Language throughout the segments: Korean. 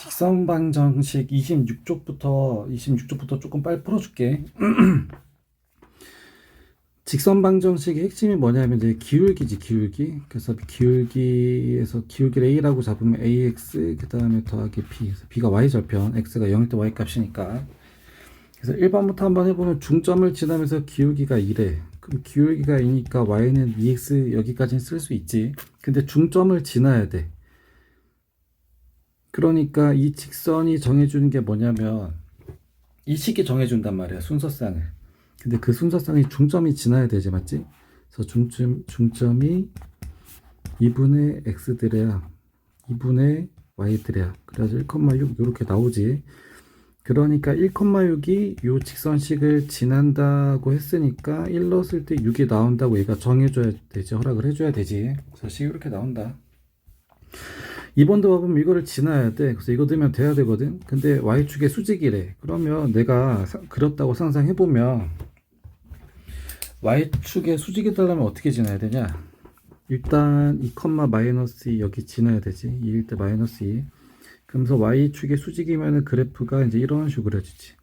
직선 방정식 26쪽부터 조금 빨리 풀어줄게. 직선 방정식의 핵심이 뭐냐면 이제 기울기지, 기울기. 그래서 기울기에서 기울기를 a라고 잡으면 ax 그 다음에 더하기 b. 그래서 b가 y 절편, x가 0일 때 y 값이니까. 그래서 1번부터 한번 해보면 중점을 지나면서 기울기가 2래. 그럼 기울기가 2니까 y는 2x 여기까지는 쓸 수 있지. 근데 중점을 지나야 돼. 그러니까 이 직선이 정해주는 게 뭐냐면 이 식이 정해준단 말이야, 순서쌍을. 근데 그 순서쌍이 중점이 지나야 되지, 맞지? 그래서 중점이 2분의 x드래야 2분의 y드래야. 그래서 1,6 이렇게 나오지. 그러니까 1,6이 요 직선식을 지난다고 했으니까 1 넣었을 때 6이 나온다고 얘가 정해줘야 되지, 허락을 해줘야 되지. 그래서 식이 이렇게 나온다. 2번도 봐보면 이거를 지나야 돼. 그래서 이거 넣으면 돼야 되거든. 근데 y축의 수직이래. 그러면 내가 그렸다고 상상해보면 y축의 수직이 되려면 어떻게 지나야 되냐? 일단 2, 마이너스 2 여기 지나야 되지. 2일 때 마이너스 2. 그러면서 y축의 수직이면 그래프가 이제 이런 식으로 그려지지.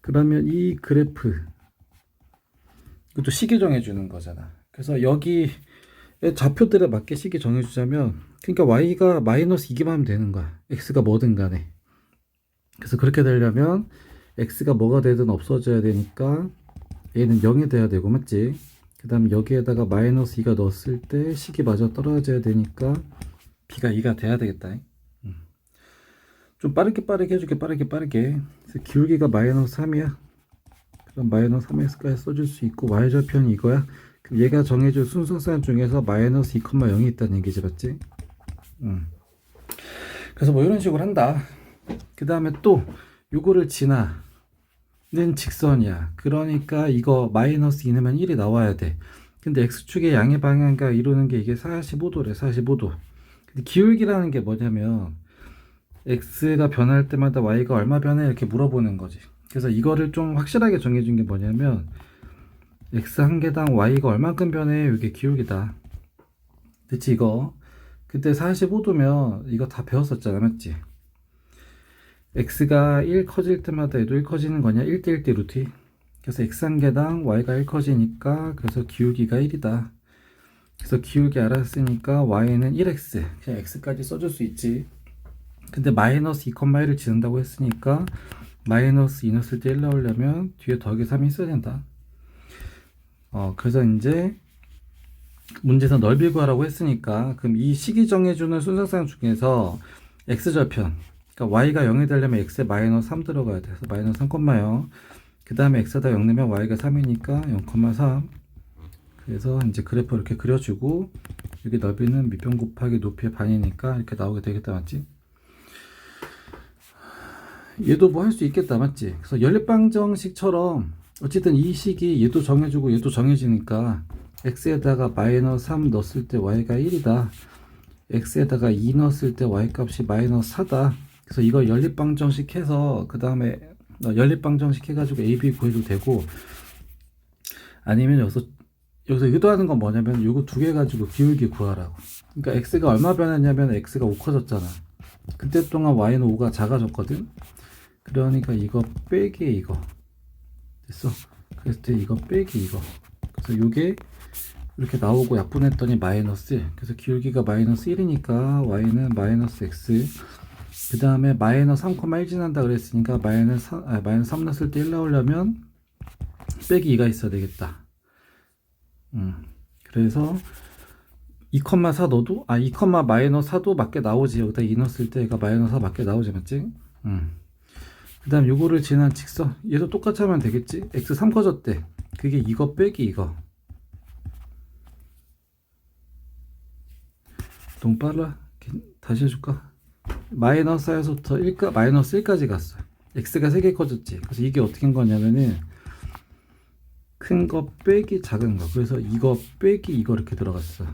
그러면 이 그래프, 이것도 식이 정해주는 거잖아. 그래서 여기 좌표들에 맞게 식이 정해주자면, 그러니까 y가 마이너스 2기만 하면 되는 거야. x가 뭐든 간에. 그래서 그렇게 되려면 x가 뭐가 되든 없어져야 되니까 얘는 0이 돼야 되고, 맞지? 그 다음 여기에다가 마이너스 2가 넣었을 때 식이 마저 떨어져야 되니까 b가 2가 돼야 되겠다. 좀 빠르게 해줄게. 빠르게. 그래서 기울기가 마이너스 3이야. 그럼 마이너스 3x까지 써줄 수 있고, y절편이 이거야. 그럼 얘가 정해줄 순서쌍 중에서 마이너스 2,0이 있다는 얘기지, 맞지? 그래서 뭐 이런 식으로 한다. 그 다음에 또 요거를 지나는 직선이야. 그러니까 이거 마이너스 2 넣으면 1이 나와야 돼. 근데 x축의 양의 방향과 이루는 게 이게 45도래. 45도. 근데 기울기라는 게 뭐냐면 x가 변할 때마다 y가 얼마 변해 이렇게 물어보는 거지. 그래서 이거를 좀 확실하게 정해준 게 뭐냐면 x 한 개당 y가 얼만큼 변해, 이게 기울기다. 그치? 이거 그때 45도면 이거 다 배웠었잖아, 맞지? x가 1 커질 때마다 얘도 1 커지는 거냐? 1대 1대 루트. 그래서 x 한 개당 y가 1 커지니까 그래서 기울기가 1이다. 그래서 기울기 알았으니까 y는 1x, 그냥 x까지 써줄 수 있지. 근데 마이너스 2,1을 지른다고 했으니까 마이너스 2 넣었을 때 1 나오려면 뒤에 더하기 3이 있어야 된다. 그래서 이제 문제에서 넓이 구하라고 했으니까 그럼 이 식이 정해주는 순서쌍 중에서 x절편, 그러니까 y가 0이 되려면 x에 마이너스 3 들어가야 돼. 그래서 마이너스 3,0. 그 다음에 x에다 0 넣으면 y가 3이니까 0,3. 그래서 이제 그래프 이렇게 그려주고 여기 넓이는 밑변 곱하기 높이의 반이니까 이렇게 나오게 되겠다, 맞지? 얘도 뭐 할 수 있겠다, 맞지? 그래서 연립방정식처럼 어쨌든 이 식이 얘도 정해주고 얘도 정해지니까 x에다가 마이너스 3 넣었을 때 y가 1이다. x에다가 2 넣었을 때 y 값이 마이너스 4다. 그래서 이거 연립방정식 해서 그 다음에 연립방정식 해가지고 a, b 구해도 되고, 아니면 여기서 의도하는 건 뭐냐면 요거 두 개 가지고 기울기 구하라고. 그러니까 x가 얼마 변했냐면 x가 5 커졌잖아. 그때 동안 y는 5가 작아졌거든. 그러니까 이거 빼기 이거 됐어. 그랬을 때 이거 빼기 이거. 그래서 요게 이렇게 나오고 약분했더니 마이너스 1. 그래서 기울기가 마이너스 1이니까 y는 마이너스 x. 그 다음에 마이너스 3,1 지난다 그랬으니까 마이너스 3 넣었을 때 1 나오려면 빼기 2가 있어야 되겠다. 그래서 2,4 넣어도 2, 마이너스 4도 맞게 나오지. 여기다 2 넣었을 때 얘가 마이너스 4 맞게 나오지, 맞지? 그 다음 요거를 지난 직선, 얘도 똑같이 하면 되겠지? x 3 커졌대. 그게 이거 빼기 이거. 너무 빨라. 다시 해줄까? 마이너스 4에서부터 마이너스 1까지 갔어. x가 3개 커졌지. 그래서 이게 어떻게 한 거냐면은 큰 거 빼기 작은 거. 그래서 이거 빼기 이거 이렇게 들어갔어.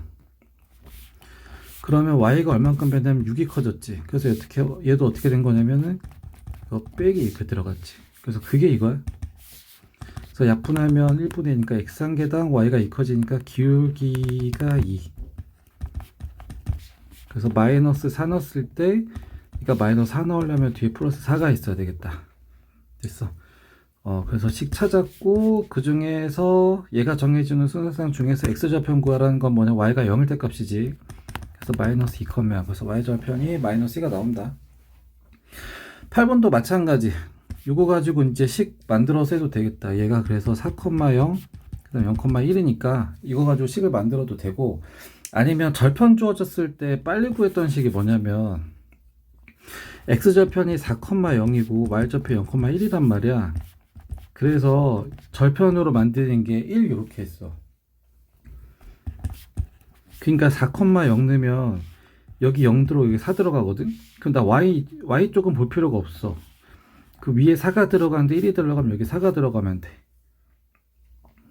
그러면 y가 얼만큼 변하면 6이 커졌지. 그래서 얘도 어떻게 된 거냐면은 이거 빼기 이렇게 들어갔지. 그래서 그게 이거야. 그래서 약분하면 1분의 2니까 x 한 개당 y가 2 커지니까 기울기가 2. 그래서 마이너스 4 넣었을 때 그러니까 마이너스 4 넣으려면 뒤에 플러스 4가 있어야 되겠다. 됐어. 그래서 식 찾았고, 그 중에서 얘가 정해주는 순서상 중에서 x좌편 구하라는 건 뭐냐, y가 0일 때 값이지. 그래서 마이너스 2, 그래서 y좌편이 마이너스 2가 나온다. 8번도 마찬가지. 이거 가지고 이제 식 만들어서 해도 되겠다. 얘가 그래서 4,0, 그 다음 0,1이니까 이거 가지고 식을 만들어도 되고, 아니면 절편 주어졌을 때 빨리 구했던 식이 뭐냐면, x좌편이 4,0이고 y좌편이 0,1이란 말이야. 그래서 절편으로 만드는 게 1 이렇게 했어. 그러니까 4,0 넣으면 여기 0 들어 여기 4 들어가거든. 그럼 나 y 쪽은 볼 필요가 없어. 그 위에 4가 들어가는데 1이 들어가면 여기 4가 들어가면 돼.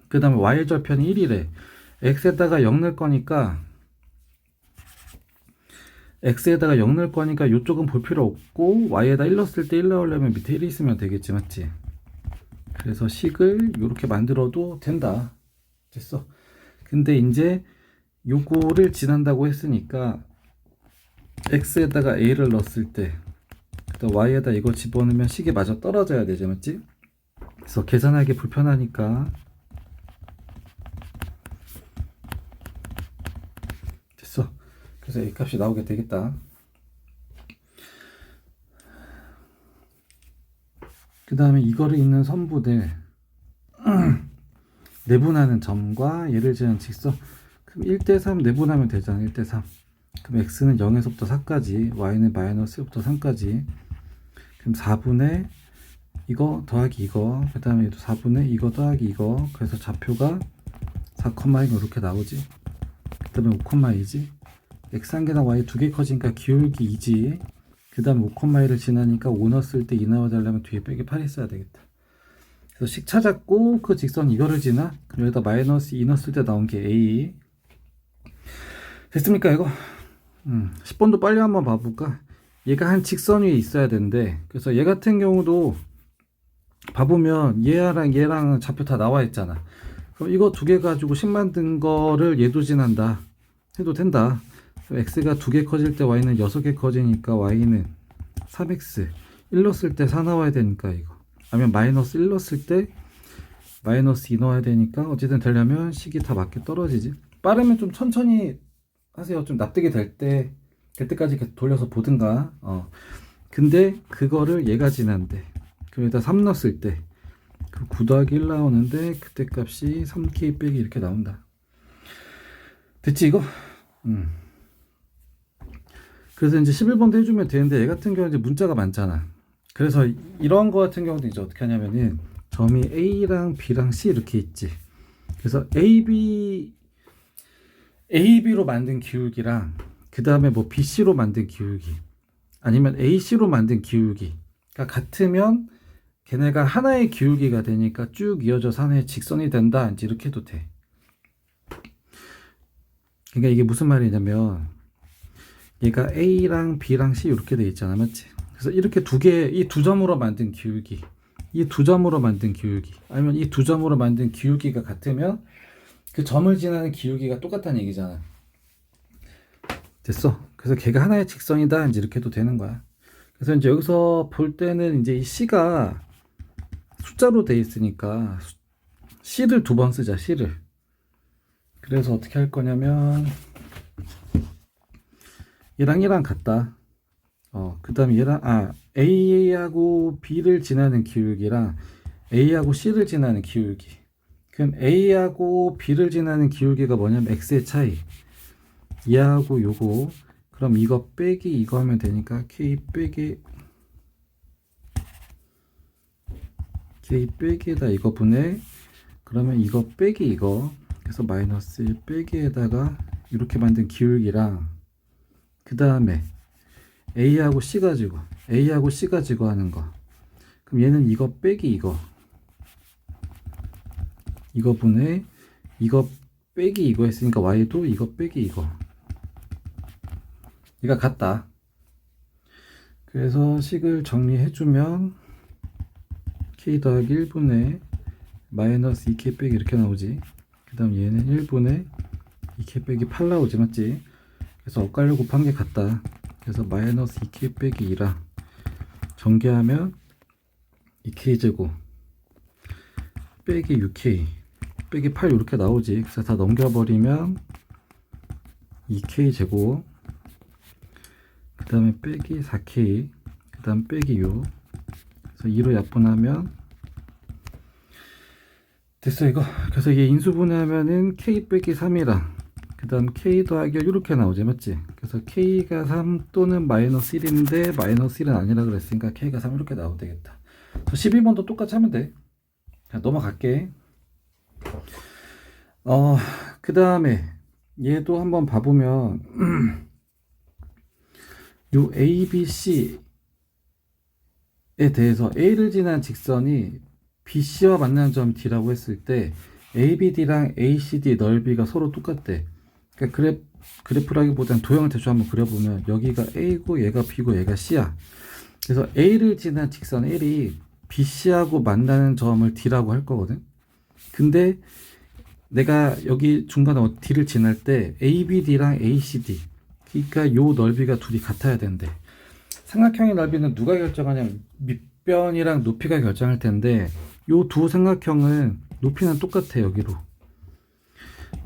그 다음에 y 절편이 1이래. x에다가 0 넣을 거니까 이쪽은 볼 필요 없고, y에다 1 넣었을 때 1 넣으려면 밑에 1이 있으면 되겠지, 맞지? 그래서 식을 이렇게 만들어도 된다. 됐어. 근데 이제 요거를 지난다고 했으니까 x에다가 a를 넣었을 때, 또 y에다 이거 집어넣으면 식이 마저 떨어져야 되지, 맞지? 그래서 계산하기 불편하니까 됐어. 그래서 이 값이 나오게 되겠다. 그 다음에 이거를 있는 선부들 내분하는 점과 얘를 지는 직선. 그럼 1대3 내분하면 되잖아. 1대3. 그럼 x는 0에서부터 4까지, y는 마이너스 1부터 3까지. 그럼 4분의 이거 더하기 이거, 그 다음에 얘도 4분의 이거 더하기 이거. 그래서 좌표가 4,2가 이렇게 나오지. 그 다음에 5,2지. x 한 개당 y 두 개 커지니까 기울기 2지. 그 다음에 5,1을 지나니까 5 넣었을 때 2 나와달라면 뒤에 빼기 8 있어야 되겠다. 그래서 식 찾았고, 그 직선 이거를 지나? 그럼 여기다 마이너스 2 넣었을 때 나온 게 a. 됐습니까 이거? 10번도 빨리 한번 봐볼까? 얘가 한 직선 위에 있어야 되는데, 그래서 얘 같은 경우도 봐보면 얘랑 좌표 다 나와 있잖아. 그럼 이거 두 개 가지고 식 만든 거를 얘도 지난다 해도 된다. x가 2개 커질 때 y는 6개 커지니까 y는 3x. 1 넣었을 때 4 나와야 되니까 이거. 아니면 마이너스 1 넣었을 때 마이너스 2 넣어야 되니까, 어쨌든 되려면 식이 다 맞게 떨어지지. 빠르면 좀 천천히 하세요. 좀 납득이 될 때까지 계속 돌려서 보든가. 근데 그거를 얘가 지난데, 그럼 여기다 3 넣었을 때 그 9 더하기 1 나오는데, 그때 값이 3k 빼기 이렇게 나온다. 됐지 이거? 그래서 이제 11번도 해주면 되는데, 얘 같은 경우는 이제 문자가 많잖아. 그래서 이런 거 같은 경우도 이제 어떻게 하냐면은, 점이 A랑 B랑 C 이렇게 있지. 그래서 AB로 만든 기울기랑, 그 다음에 뭐 BC로 만든 기울기, 아니면 AC로 만든 기울기가 같으면 걔네가 하나의 기울기가 되니까 쭉 이어져서 하나의 직선이 된다. 이제 이렇게 해도 돼. 그러니까 이게 무슨 말이냐면, 얘가 A랑 B랑 C 이렇게 돼 있잖아, 맞지? 그래서 이렇게 이 두 점으로 만든 기울기, 이 두 점으로 만든 기울기, 아니면 이 두 점으로 만든 기울기가 같으면 그 점을 지나는 기울기가 똑같다는 얘기잖아. 됐어. 그래서 걔가 하나의 직선이다. 이제 이렇게 해도 되는 거야. 그래서 이제 여기서 볼 때는 이제 이 C가 숫자로 돼 있으니까 C를 2번 쓰자, C를. 그래서 어떻게 할 거냐면, 얘랑 같다. 그 다음에 A하고 B를 지나는 기울기랑 A하고 C를 지나는 기울기. 그럼 A하고 B를 지나는 기울기가 뭐냐면 X의 차이. 얘하고 요거. 그럼 이거 빼기 이거 하면 되니까 K 빼기에다 이거 분해. 그러면 이거 빼기 이거. 그래서 마이너스 1 빼기에다가 이렇게 만든 기울기랑, 그 다음에 A하고 C 가지고 하는 거. 그럼 얘는 이거 빼기 이거 분해, 이거 빼기 이거 했으니까 Y도 이거 빼기 이거. 얘가 같다. 그래서 식을 정리해주면 K 더하기 1분의 마이너스 2K 빼기 이렇게 나오지. 그 다음 얘는 1분의 2K 빼기 8 나오지, 맞지? 그래서 엇갈려 곱한 게 같다. 그래서 마이너스 2k 빼기 2랑 전개하면 2k제곱 빼기 6k 빼기 8 이렇게 나오지. 그래서 다 넘겨버리면 2k제곱 그 다음에 빼기 4k 그 다음 빼기 6 그래서 2로 약분하면 됐어 이거. 그래서 이게 인수분해하면은 k 빼기 3이랑 그 다음 k 더하기 이렇게 나오지 맞지? 그래서 k가 3 또는 마이너스 1인데 마이너스 1은 아니라 그랬으니까 k가 3 이렇게 나오면 되겠다. 12번도 똑같이 하면 돼. 자, 넘어갈게. 그 다음에 얘도 한번 봐보면 요 A, B, C에 대해서 A를 지난 직선이 BC와 만나는 점 D라고 했을 때 ABD랑 ACD 넓이가 서로 똑같대. 그러니까 그래프라기보다는 도형을 대충 한번 그려보면 여기가 A고 얘가 B고 얘가 C야. 그래서 A를 지난 직선 L이 BC하고 만나는 점을 D라고 할 거거든. 근데 내가 여기 중간에 D를 지날 때 ABD랑 ACD 그러니까 요 넓이가 둘이 같아야 된대. 삼각형의 넓이는 누가 결정하냐면 밑변이랑 높이가 결정할 텐데 요 두 삼각형은 높이는 똑같아. 여기로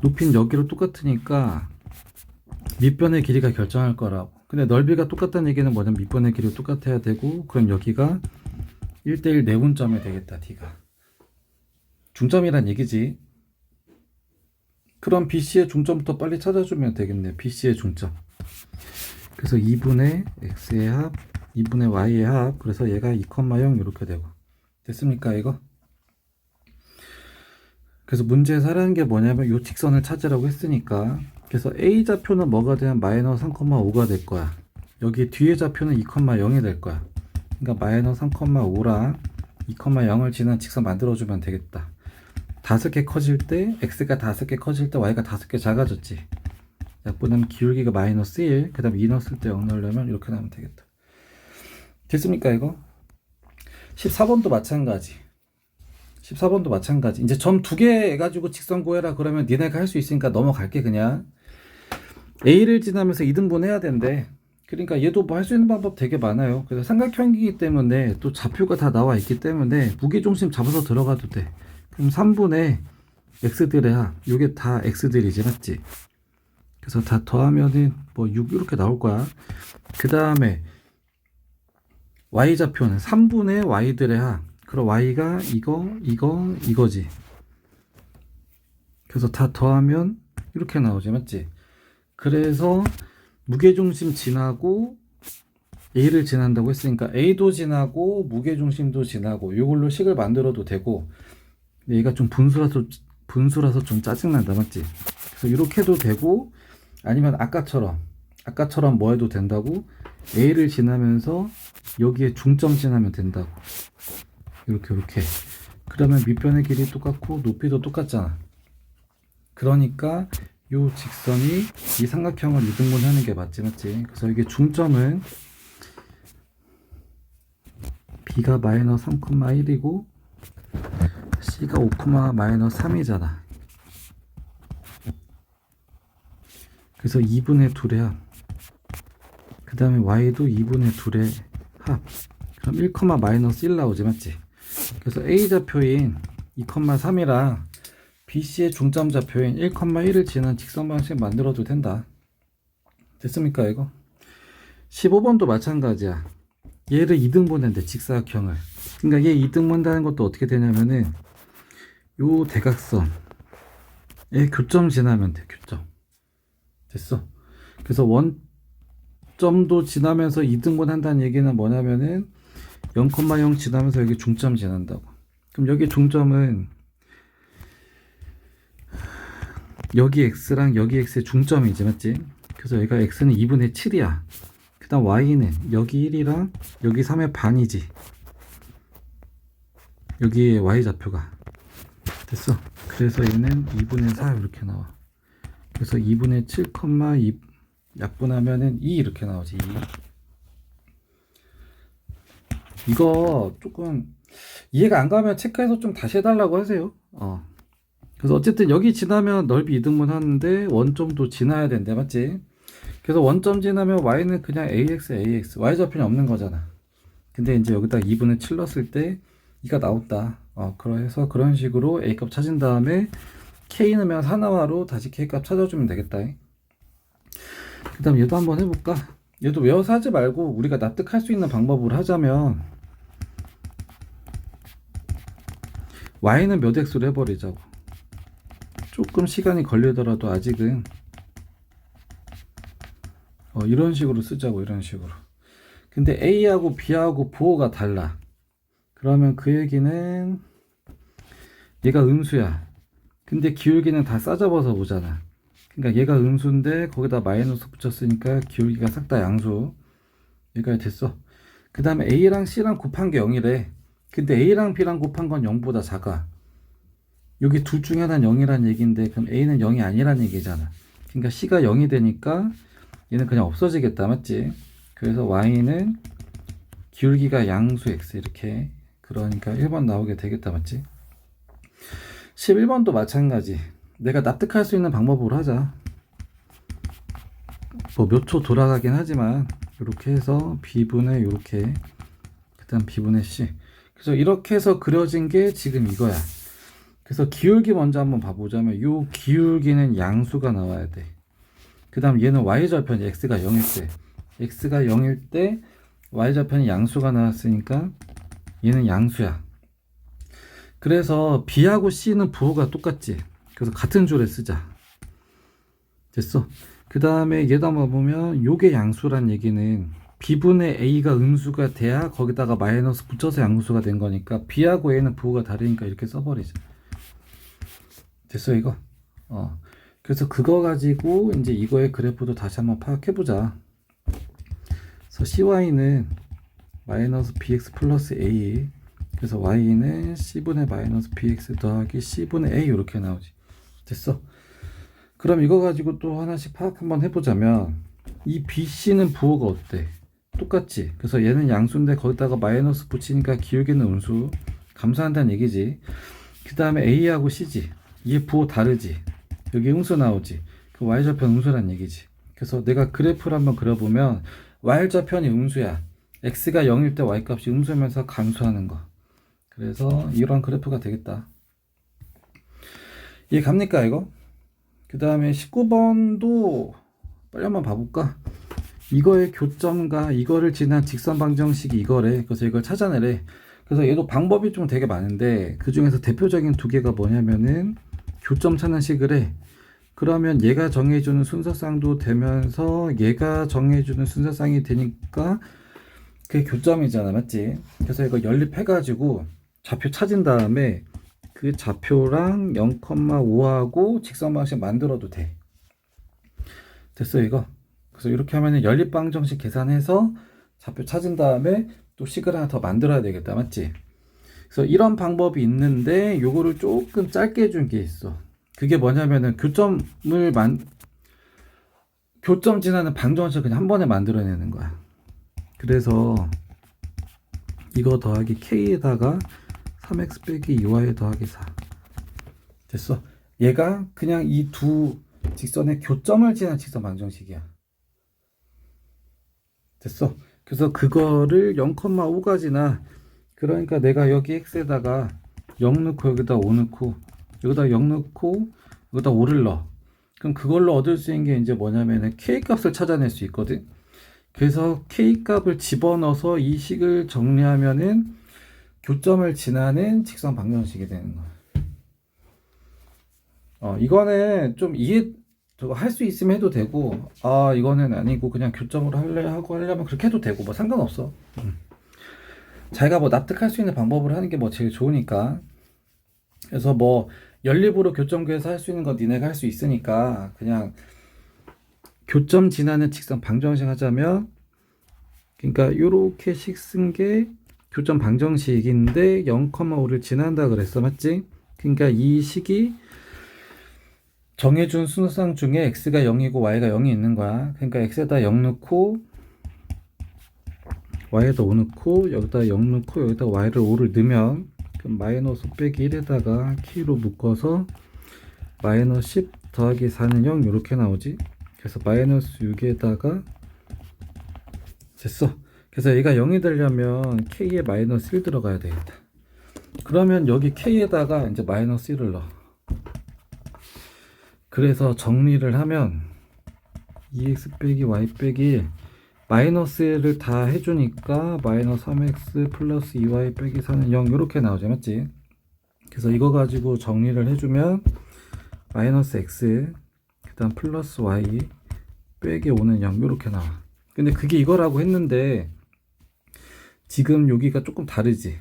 높이는 여기로 똑같으니까 밑변의 길이가 결정할 거라고. 근데 넓이가 똑같다는 얘기는 뭐냐면 밑변의 길이가 똑같아야 되고 그럼 여기가 1대1 내분점이 되겠다. D가 중점이란 얘기지. 그럼 BC의 중점부터 빨리 찾아주면 되겠네. BC의 중점. 그래서 2분의 x의 합, 2분의 y의 합. 그래서 얘가 2,0 이렇게 되고. 됐습니까 이거? 그래서 문제에서 하라는 게 뭐냐면 요 직선을 찾으라고 했으니까 그래서 A 좌표는 뭐가 되면 마이너스 3,5가 될 거야. 여기 뒤에 좌표는 2,0이 될 거야. 그러니까 마이너스 3,5랑 2,0을 지난 직선 만들어주면 되겠다. 5개 커질 때 x가 5개 커질 때 y가 5개 작아졌지. 약분하면 기울기가 마이너스 1, 그 다음에 2 넣었을 때 0 넣으려면 이렇게 나오면 되겠다. 됐습니까 이거? 14번도 마찬가지. 14번도 마찬가지. 이제 점 2개 해가지고 직선 구해라 그러면 니네가 할 수 있으니까 넘어갈게 그냥. A를 지나면서 2등분 해야 된대. 그러니까 얘도 뭐 할 수 있는 방법 되게 많아요. 그래서 삼각형이기 때문에 또 좌표가 다 나와 있기 때문에 무게중심 잡아서 들어가도 돼. 그럼 3분의 x들의 합, 요게 다 x들이지 맞지? 그래서 다 더하면은 뭐 6 이렇게 나올 거야. 그 다음에 y좌표는 3분의 y들의 합. 그럼 y가 이거지. 그래서 다 더하면 이렇게 나오지 맞지? 그래서 무게중심 지나고 A를 지난다고 했으니까 A도 지나고 무게중심도 지나고 이걸로 식을 만들어도 되고 얘가 좀 분수라서 좀 짜증난다 맞지? 그래서 이렇게 해도 되고 아니면 아까처럼 뭐 해도 된다고 A를 지나면서 여기에 중점 지나면 된다고 이렇게 그러면 밑변의 길이 똑같고 높이도 똑같잖아. 그러니까 요 직선이 이 삼각형을 2등분 하는 게 맞지. 그래서 이게 중점은 B가 마이너스 3,1이고 C가 5, 마이너스 3이잖아. 그래서 2분의 2의 합. 그 다음에 Y도 2분의 2의 합. 그럼 1, 마이너스 1 나오지 맞지? 그래서 A좌표인 2,3이랑 BC의 중점 좌표인 1,1을 지난 직선 방식 만들어도 된다. 됐습니까 이거? 15번도 마찬가지야. 얘를 2등분 했는데 직사각형을. 그러니까 얘 2등분 한다는 것도 어떻게 되냐면은 요 대각선에 교점 지나면 돼. 교점. 됐어. 그래서 원점도 지나면서 2등분 한다는 얘기는 뭐냐면은 0,0 지나면서 여기 중점 지난다고. 그럼 여기 중점은 여기 x랑 여기 x의 중점이지 맞지? 그래서 여기가 x는 2분의 7이야. 그 다음 y는 여기 1이랑 여기 3의 반이지. 여기에 y좌표가 됐어. 그래서 얘는 2분의 4 이렇게 나와. 그래서 2분의 7,2 약분하면은 2 이렇게 나오지. 2. 이거 조금 이해가 안 가면 체크해서 좀 다시 해달라고 하세요. 그래서 어쨌든 여기 지나면 넓이 2등분 하는데 원점도 지나야 된대 맞지? 그래서 원점 지나면 y는 그냥 ax, y좌표는 없는 거잖아. 근데 이제 여기다 2분의 7 넣었을 때 2가 나왔다. 그래서 그런 식으로 a 값 찾은 다음에 k 넣으면 하나화로 다시 k 값 찾아주면 되겠다. 그 다음 얘도 한번 해볼까? 얘도 외워서 하지 말고 우리가 납득할 수 있는 방법으로 하자면 y는 몇 x로 해버리자고. 조금 시간이 걸리더라도 아직은 이런 식으로 쓰자고. 이런 식으로. 근데 a하고 b하고 부호가 달라. 그러면 그 얘기는 얘가 음수야. 근데 기울기는 다 싸잡아서 오잖아. 그러니까 얘가 음수인데 거기다 마이너스 붙였으니까 기울기가 싹 다 양수. 여기까지 됐어. 그 다음에 a랑 c랑 곱한 게 0이래. 근데 a랑 b랑 곱한 건 0보다 작아. 여기 둘 중에 하나는 0이란 얘기인데 그럼 a는 0이 아니란 얘기잖아. 그러니까 c가 0이 되니까 얘는 그냥 없어지겠다. 맞지? 그래서 y는 기울기가 양수 x 이렇게. 그러니까 1번 나오게 되겠다. 맞지? 11번도 마찬가지. 내가 납득할 수 있는 방법으로 하자. 뭐 몇 초 돌아가긴 하지만 이렇게 해서 b분의 이렇게 그 다음 b분의 c. 그래서 이렇게 해서 그려진 게 지금 이거야. 그래서 기울기 먼저 한번 봐보자면 이 기울기는 양수가 나와야 돼. 그 다음 얘는 y좌편이 x가 0일 때 x가 0일 때 y좌편이 양수가 나왔으니까 얘는 양수야. 그래서 b하고 c는 부호가 똑같지. 그래서 같은 줄에 쓰자. 됐어. 그 다음에 얘도 한번 보면 요게 양수란 얘기는 b분의 a가 음수가 돼야 거기다가 마이너스 붙여서 양수가 된 거니까 b하고 a는 부호가 다르니까 이렇게 써버리자. 됐어 이거? 그래서 그거 가지고 이제 이거의 그래프도 다시 한번 파악해보자. 그래서 cy는 마이너스 bx 플러스 a. 그래서 y는 c분의 마이너스 bx 더하기 c분의 a 이렇게 나오지. 됐어. 그럼 이거 가지고 또 하나씩 파악 한번 해보자면 이 bc는 부호가 어때? 똑같지. 그래서 얘는 양수인데 거기다가 마이너스 붙이니까 기울기는 음수. 감소한다는 얘기지. 그 다음에 a하고 c지. 얘 부호 다르지. 여기 음수 나오지. 그 y좌편 음수란 얘기지. 그래서 내가 그래프를 한번 그려보면 y좌편이 음수야. x가 0일 때 y값이 음수면서 감소하는 거. 그래서 이런 그래프가 되겠다. 이해 갑니까 이거? 그 다음에 19번도 빨리 한번 봐볼까? 이거의 교점과 이거를 지난 직선 방정식이 이거래. 그래서 이걸 찾아내래. 그래서 얘도 방법이 좀 되게 많은데 그 중에서 대표적인 두 개가 뭐냐면은 교점 찾는 식을 해. 그러면 얘가 정해주는 순서쌍도 되면서 얘가 정해주는 순서쌍이 되니까 그게 교점이잖아. 맞지? 그래서 이거 연립해가지고 좌표 찾은 다음에 그 좌표랑 0,5하고 직선 방식 만들어도 돼. 됐어 이거? 그래서 이렇게 하면은 연립방정식 계산해서 좌표 찾은 다음에 또 식을 하나 더 만들어야 되겠다. 맞지? 그래서 이런 방법이 있는데 요거를 조금 짧게 해준 게 있어. 그게 뭐냐면은 교점 지나는 방정식을 그냥 한 번에 만들어내는 거야. 그래서 이거 더하기 k에다가 3x 빼기 2y 더하기 4. 됐어. 얘가 그냥 이 두 직선의 교점을 지난 직선 방정식이야. 됐어. 그래서 그거를 0,5까지나 그러니까 내가 여기 x에다가 0 넣고 여기다 5 넣고 여기다 0 넣고 여기다 5를 넣어. 그럼 그걸로 얻을 수 있는 게 이제 뭐냐면은 k 값을 찾아낼 수 있거든. 그래서 k 값을 집어넣어서 이 식을 정리하면은 교점을 지나는 직선 방정식이 되는 거야. 이거는 좀 할 수 있으면 해도 되고, 이거는 아니고 그냥 교점으로 하려면 그렇게 해도 되고, 뭐 상관없어. 자기가 뭐 납득할 수 있는 방법으로 하는 게 뭐 제일 좋으니까. 그래서 뭐 연립으로 교점 구해서 할 수 있는 건 니네가 할 수 있으니까 그냥 교점 지나는 직선 방정식 하자면, 그러니까 요렇게 식 쓴 게 교점 방정식인데 0,5를 지난다 그랬어. 맞지? 그러니까 이 식이 정해준 순서쌍 중에 x가 0이고 y가 0이 있는 거야. 그러니까 x에다 0 넣고 y에다 5 넣고 여기다 0 넣고 여기다 y를 5를 넣으면 그럼 마이너스 빼기 1에다가 k로 묶어서 마이너스 10 더하기 4는 0 이렇게 나오지. 그래서 마이너스 6에다가 됐어. 그래서 얘가 0이 되려면 k에 마이너스 1 들어가야 되겠다. 그러면 여기 k에다가 이제 마이너스 1을 넣어. 그래서 정리를 하면 2x 빼기 y 빼기 마이너스를 다 해주니까 마이너스 3x 플러스 2y 빼기 4는 0 이렇게 나오죠. 맞지? 그래서 이거 가지고 정리를 해주면 마이너스 x 그 다음 플러스 y 빼기 5는 0 이렇게 나와. 근데 그게 이거라고 했는데 지금 여기가 조금 다르지.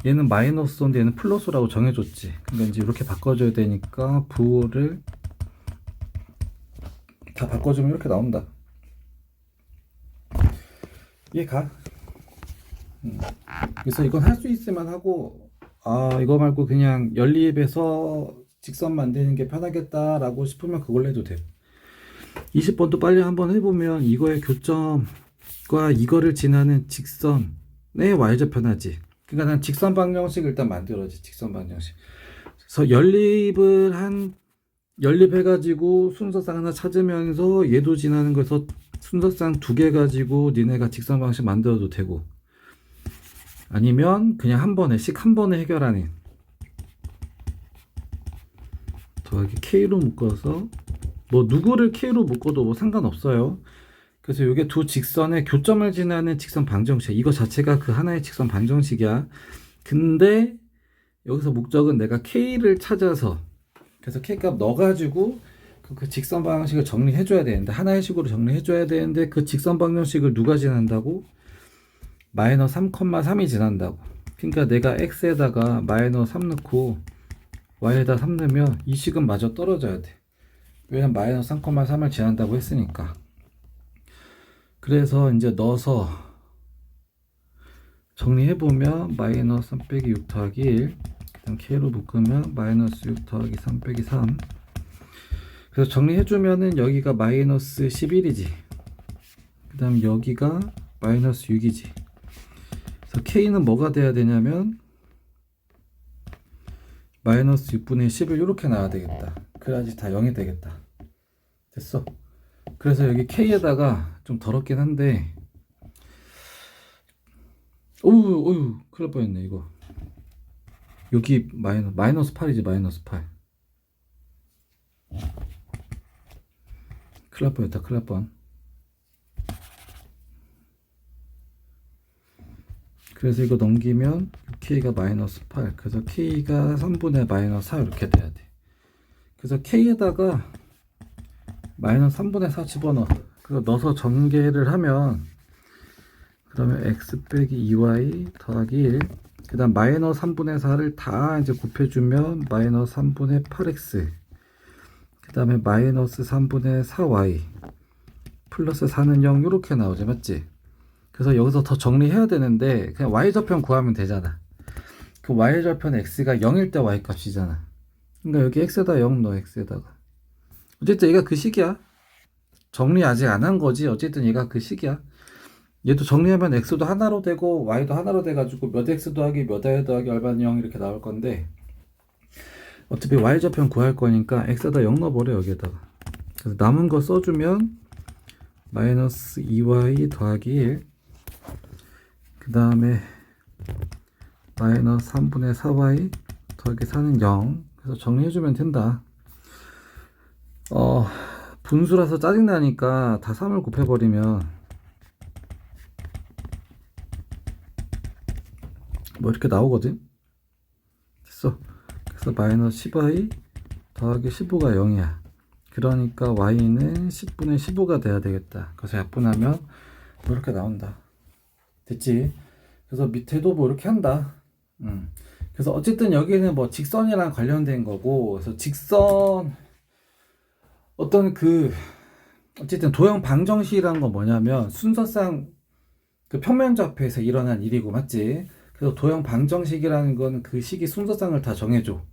얘는 마이너스인데 얘는 플러스라고 정해줬지. 그러니까 이제 이렇게 바꿔줘야 되니까 부호를 다 바꿔주면 이렇게 나온다. 이해가? 그래서 이건 할 수 있으면 하고, 이거 말고 그냥 연립에서 직선 만드는 게 편하겠다라고 싶으면 그걸로 해도 돼요. 20번도 빨리 한번 해보면 이거의 교점과 이거를 지나는 직선의 y좌편하지. 그러니까 난 직선 방정식 일단 만들어지. 직선 방정식. 그래서 연립해가지고 순서상 하나 찾으면서 얘도 지나는 거에서 순서상 2개 가지고 니네가 직선 방식 만들어도 되고, 아니면 그냥 한 번에 해결하는 더하기 k로 묶어서 뭐 누구를 k로 묶어도 뭐 상관없어요. 그래서 이게 두 직선의 교점을 지나는 직선 방정식, 이거 자체가 그 하나의 직선 방정식이야. 근데 여기서 목적은 내가 k를 찾아서, 그래서 k값 넣어가지고 그 직선 방정식을 정리해줘야 되는데, 하나의 식으로 정리해줘야 되는데 그 직선 방정식을 누가 지난다고? 마이너스 3,3이 지난다고. 그러니까 내가 x에다가 마이너스 3 넣고 y에다 3 넣으면 이 식은 마저 떨어져야 돼. 왜냐면 마이너스 3,3을 지난다고 했으니까. 그래서 이제 넣어서 정리해보면 마이너스 3 빼기 6 더하기 1, 그 다음 k로 묶으면 마이너스 6 더하기 3 빼기 3. 그래서 정리해주면은 여기가 마이너스 11이지. 그 다음 여기가 마이너스 6이지. 그래서 k는 뭐가 돼야 되냐면 마이너스 6분의 11 이렇게 나와야 되겠다. 그래야지 다 0이 되겠다. 됐어. 그래서 여기 k에다가 좀 더럽긴 한데, 어휴 큰일 날 뻔했네 이거. 여기 마이너스 8이지. 마이너스 8. 큰일 날 뻔했다. 큰일 날 뻔. 그래서 이거 넘기면 k가 마이너스 8, 그래서 k가 3분의 마이너스 4 이렇게 돼야 돼. 그래서 k에다가 마이너스 3분의 4 집어넣어. 그래서 넣어서 전개를 하면, 그러면 x 빼기 2y 더하기 1, 그 다음 마이너스 3분의 4를 다 이제 곱해주면 마이너스 3분의 8x, 그 다음에 마이너스 3분의 4y 플러스 4는 0 이렇게 나오죠. 맞지? 그래서 여기서 더 정리해야 되는데 그냥 y좌편 구하면 되잖아. 그 y좌편 x가 0일 때 y 값이잖아. 그러니까 여기 x에다 0 넣어. x에다가 어쨌든 얘가 그 식이야. 정리 아직 안 한 거지. 어쨌든 얘가 그 식이야. 얘도 정리하면 x도 하나로 되고 y도 하나로 돼가지고 몇 x 더하기 몇 y 더하기 얼마는 0 이렇게 나올 건데, 어차피 y좌편 구할 거니까 x에다 0 넣어버려 여기에다가. 그래서 남은 거 써주면 마이너스 2y 더하기 1, 그 다음에 마이너스 3분의 4y 더하기 4는 0. 그래서 정리해주면 된다. 분수라서 짜증나니까 다 3을 곱해버리면 뭐 이렇게 나오거든. 됐어. 그래서 마이너스 10y 더하기 15가 0이야. 그러니까 y는 10분의 15가 돼야 되겠다. 그래서 약분하면 뭐 이렇게 나온다. 됐지? 그래서 밑에도 뭐 이렇게 한다. 그래서 어쨌든 여기는 뭐 직선이랑 관련된 거고, 그래서 직선 어쨌든 도형 방정식이라는 건 뭐냐면 순서상 그 평면좌표에서 일어난 일이고, 맞지? 그래서 도형 방정식이라는 건 그 식이 순서상을 다 정해줘.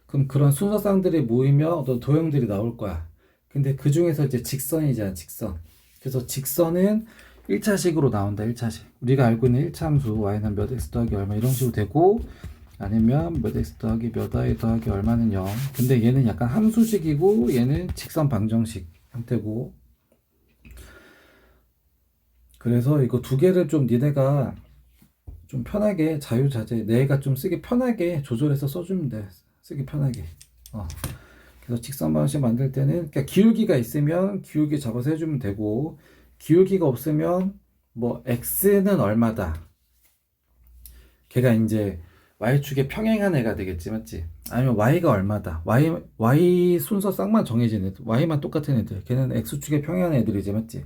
그럼 그런 순서상들이 모이면 어떤 도형들이 나올 거야. 근데 그 중에서 이제 직선이잖아, 직선. 그래서 직선은 1차식으로 나온다. 1차식. 우리가 알고 있는 1차 함수 y는 몇 x 더하기 얼마 이런 식으로 되고, 아니면 몇 x 더하기 몇 y 더하기 얼마는 0. 근데 얘는 약간 함수식이고 얘는 직선 방정식 형태고, 그래서 이거 두 개를 좀 니네가 좀 편하게 자유자재 내가 좀 쓰기 편하게 조절해서 써주면 돼. 쓰기 편하게. 그래서 직선 방정식 만들 때는 그러니까 기울기가 있으면 기울기 잡아서 해주면 되고, 기울기가 없으면 뭐 x는 얼마다, 걔가 이제 y축에 평행한 애가 되겠지, 맞지? 아니면 y가 얼마다, y 순서 쌍만 정해진 애들, y만 똑같은 애들, 걔는 x축에 평행한 애들이지, 맞지?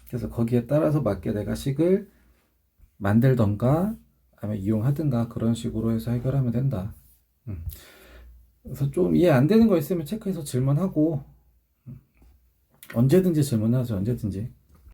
그래서 거기에 따라서 맞게 내가 식을 만들던가 아니면 이용하든가 그런 식으로 해서 해결하면 된다. 그래서 좀 이해 안 되는 거 있으면 체크해서 질문하고, 언제든지 질문하세요. 언제든지.